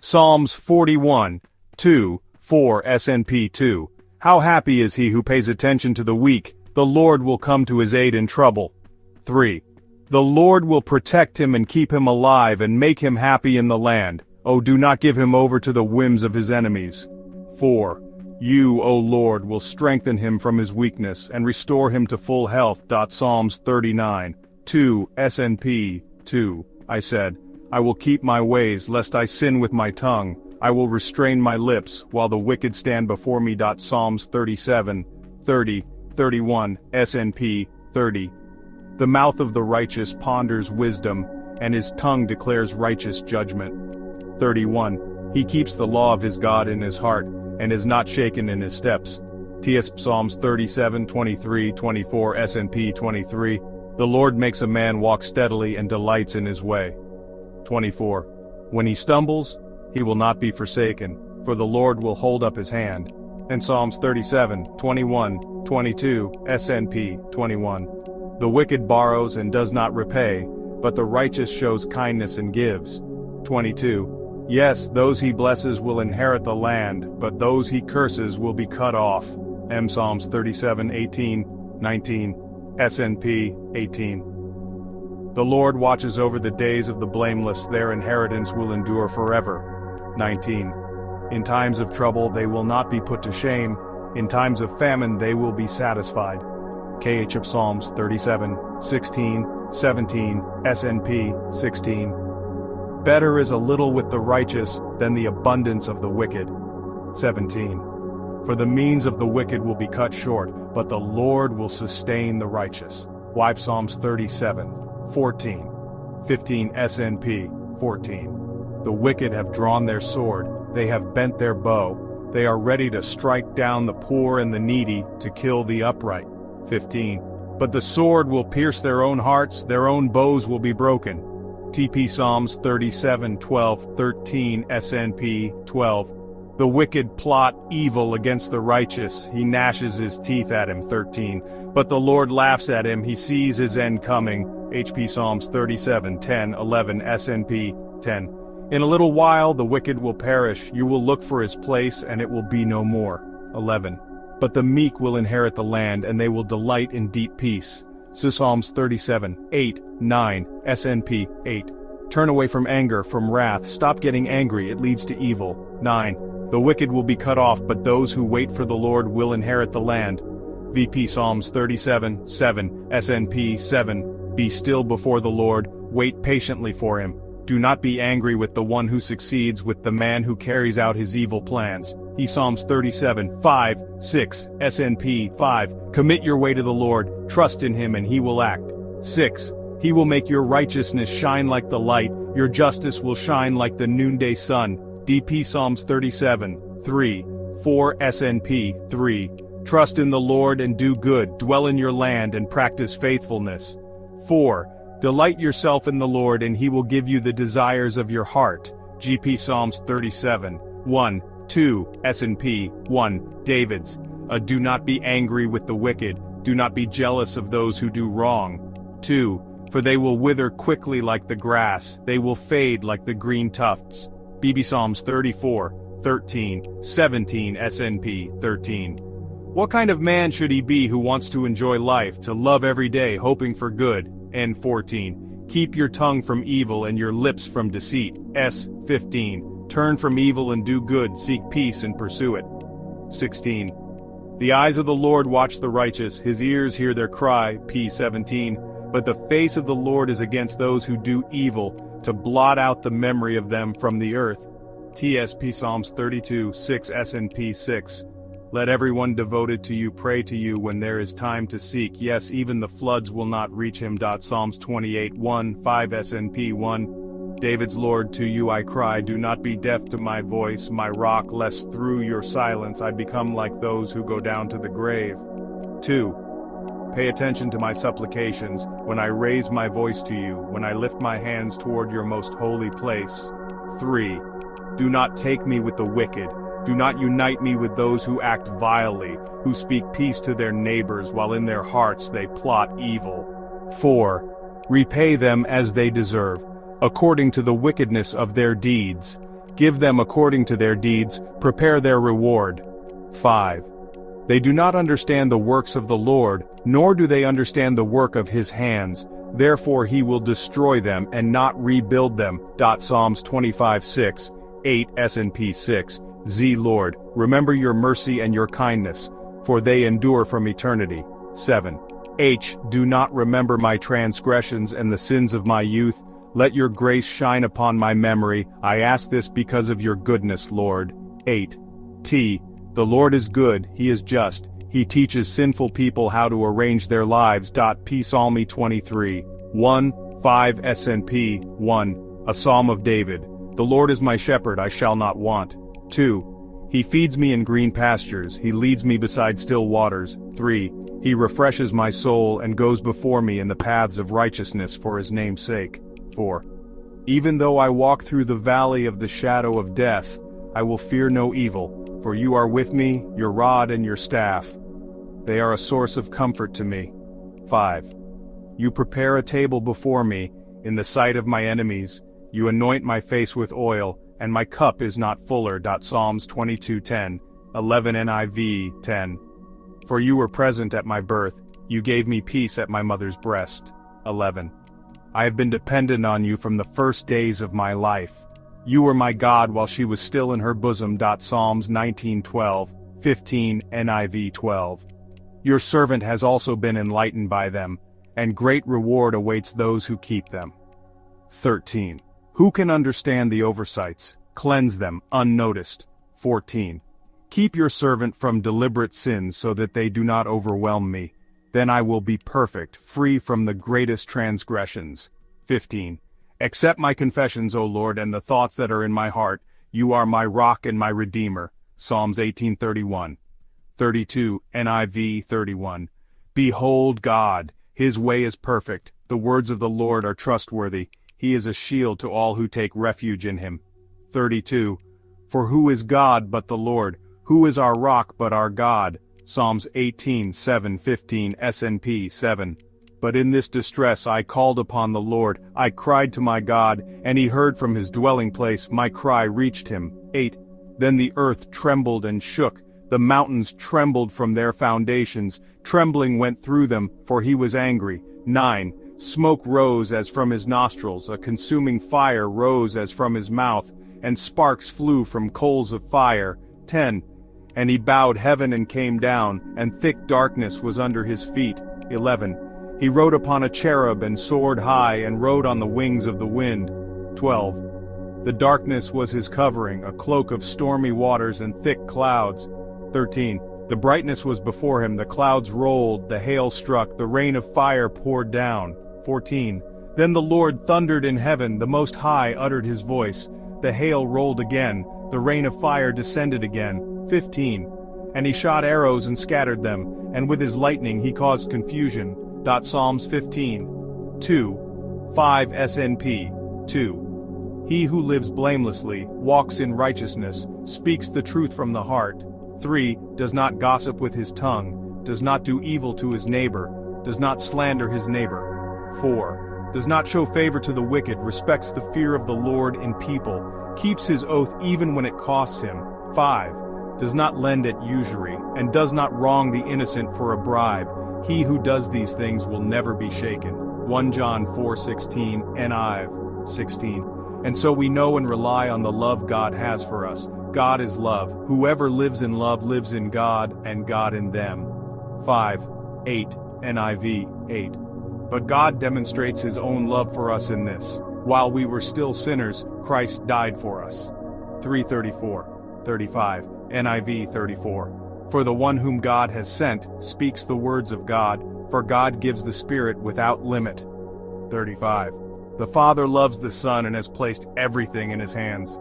Psalms 41, 2, 4 SNP 2. How happy is he who pays attention to the weak, the Lord will come to his aid in trouble. 3. The Lord will protect him and keep him alive and make him happy in the land. Oh, do not give him over to the whims of his enemies. 4. You, O Lord, will strengthen him from his weakness and restore him to full health. Psalms 39, 2 SNP 2. I said, I will keep my ways lest I sin with my tongue. I will restrain my lips while the wicked stand before me. Psalms 37, 30, 31 SNP 30. The mouth of the righteous ponders wisdom, and his tongue declares righteous judgment. 31. He keeps the law of his God in his heart, and is not shaken in his steps. Psalms 37, 23, 24 SNP 23. The Lord makes a man walk steadily and delights in his way. 24. When he stumbles, he will not be forsaken, for the Lord will hold up his hand. And Psalms 37, 21, 22 SNP 21. The wicked borrows and does not repay, but the righteous shows kindness and gives. 22. Yes, those he blesses will inherit the land, but those he curses will be cut off. Psalms 37, 18, 19, SNP 18. The Lord watches over the days of the blameless, their inheritance will endure forever. 19. In times of trouble they will not be put to shame, in times of famine they will be satisfied. KH of Psalms 37, 16, 17, SNP 16. Better is a little with the righteous than the abundance of the wicked. 17. For the means of the wicked will be cut short, but the Lord will sustain the righteous. Wipe Psalms 37, 14, 15 SNP 14. The wicked have drawn their sword, they have bent their bow, they are ready to strike down the poor and the needy, to kill the upright. 15. But the sword will pierce their own hearts, their own bows will be broken. Psalms 37, 12, 13 SNP 12. The wicked plot evil against the righteous, he gnashes his teeth at him. 13. But the Lord laughs at him, he sees his end coming. Psalms 37, 10, 11 SNP 10. In a little while the wicked will perish, you will look for his place and it will be no more. 11. But the meek will inherit the land and they will delight in deep peace. Psalms 37, 8, 9, SNP 8. Turn away from anger, from wrath, stop getting angry, it leads to evil. 9. The wicked will be cut off, but those who wait for the Lord will inherit the land. Psalms 37, 7, SNP 7. Be still before the Lord, wait patiently for him. Do not be angry with the one who succeeds, with the man who carries out his evil plans. Psalms 37, 5, 6, SNP 5. Commit your way to the Lord, trust in him and he will act. 6. He will make your righteousness shine like the light, your justice will shine like the noonday sun. Psalms 37, 3, 4 SNP 3. Trust in the Lord and do good, dwell in your land and practice faithfulness. 4. Delight yourself in the Lord and he will give you the desires of your heart. Psalms 37, 1, 2, SNP 1, David's. Do not be angry with the wicked, do not be jealous of those who do wrong. 2. For they will wither quickly like the grass, they will fade like the green tufts. Psalms 34, 13, 17 SNP 13. What kind of man should he be who wants to enjoy life, to love every day, hoping for good? And 14. Keep your tongue from evil and your lips from deceit. 15. Turn from evil and do good, seek peace and pursue it. 16. The eyes of the Lord watch the righteous, his ears hear their cry. 17. But the face of the Lord is against those who do evil, to blot out the memory of them from the earth. Psalms 32, 6 SNP 6. Let everyone devoted to you pray to you when there is time to seek, yes, even the floods will not reach him. Psalms 28, 1, 5 SNP 1. David's Lord, to you I cry, do not be deaf to my voice, my rock, lest through your silence I become like those who go down to the grave. 2. Pay attention to my supplications, when I raise my voice to you, when I lift my hands toward your most holy place. 3. Do not take me with the wicked, do not unite me with those who act vilely, who speak peace to their neighbors while in their hearts they plot evil. 4. Repay them as they deserve, according to the wickedness of their deeds. Give them according to their deeds, prepare their reward. 5. They do not understand the works of the Lord, nor do they understand the work of his hands, therefore he will destroy them and not rebuild them. Psalms 25:6, 8 S&P 6, Z Lord, remember your mercy and your kindness, for they endure from eternity. 7. Do not remember my transgressions and the sins of my youth, let your grace shine upon my memory, I ask this because of your goodness, Lord. 8. The Lord is good, he is just, he teaches sinful people how to arrange their lives. Psalm 23, 1, 5 S&P 1, a Psalm of David. The Lord is my shepherd, I shall not want. 2. He feeds me in green pastures, he leads me beside still waters. 3. He refreshes my soul and goes before me in the paths of righteousness for his name's sake. 4. Even though I walk through the valley of the shadow of death, I will fear no evil, for you are with me, your rod and your staff. They are a source of comfort to me. 5. You prepare a table before me, in the sight of my enemies, you anoint my face with oil, and my cup is not fuller. Psalms 22:10, 11 NIV 10. For you were present at my birth, you gave me peace at my mother's breast. 11. I have been dependent on you from the first days of my life. You were my God while she was still in her bosom. Psalms 19:12, 15 NIV 12. Your servant has also been enlightened by them, and great reward awaits those who keep them. 13. Who can understand the oversights? Cleanse them, unnoticed. 14. Keep your servant from deliberate sins so that they do not overwhelm me. Then I will be perfect, free from the greatest transgressions. 15. Accept my confessions, O Lord, and the thoughts that are in my heart. You are my rock and my redeemer. Psalms 18:31. 32 NIV 31. Behold God, his way is perfect, the words of the Lord are trustworthy, he is a shield to all who take refuge in him. 32. For who is God but the Lord? Who is our rock but our God? Psalms 18:7, 15 SNP 7. But in this distress I called upon the Lord, I cried to my God, and he heard from his dwelling place, my cry reached him. 8. Then the earth trembled and shook, the mountains trembled from their foundations, trembling went through them, for he was angry. 9. Smoke rose as from his nostrils, a consuming fire rose as from his mouth, and sparks flew from coals of fire. 10. And he bowed heaven and came down, and thick darkness was under his feet. 11. He rode upon a cherub and soared high and rode on the wings of the wind. 12. The darkness was his covering, a cloak of stormy waters and thick clouds. 13. The brightness was before him, the clouds rolled, the hail struck, the rain of fire poured down. 14. Then the Lord thundered in heaven, the Most High uttered his voice, the hail rolled again, the rain of fire descended again. 15. And he shot arrows and scattered them, and with his lightning he caused confusion. Psalms 15. 2. 5 SNP. 2. He who lives blamelessly, walks in righteousness, speaks the truth from the heart. 3. Does not gossip with his tongue, does not do evil to his neighbor, does not slander his neighbor. 4. Does not show favor to the wicked, respects the fear of the Lord in people, keeps his oath even when it costs him. 5. Does not lend at usury, and does not wrong the innocent for a bribe. He who does these things will never be shaken. 1 John 4:16 NIV 16. And so we know and rely on the love God has for us. God is love. Whoever lives in love lives in God, and God in them. 5:8 NIV 8. But God demonstrates his own love for us in this: while we were still sinners, Christ died for us. 3:34-35 NIV 34. For the one whom God has sent speaks the words of God, for God gives the Spirit without limit. 35. The Father loves the Son and has placed everything in his hands.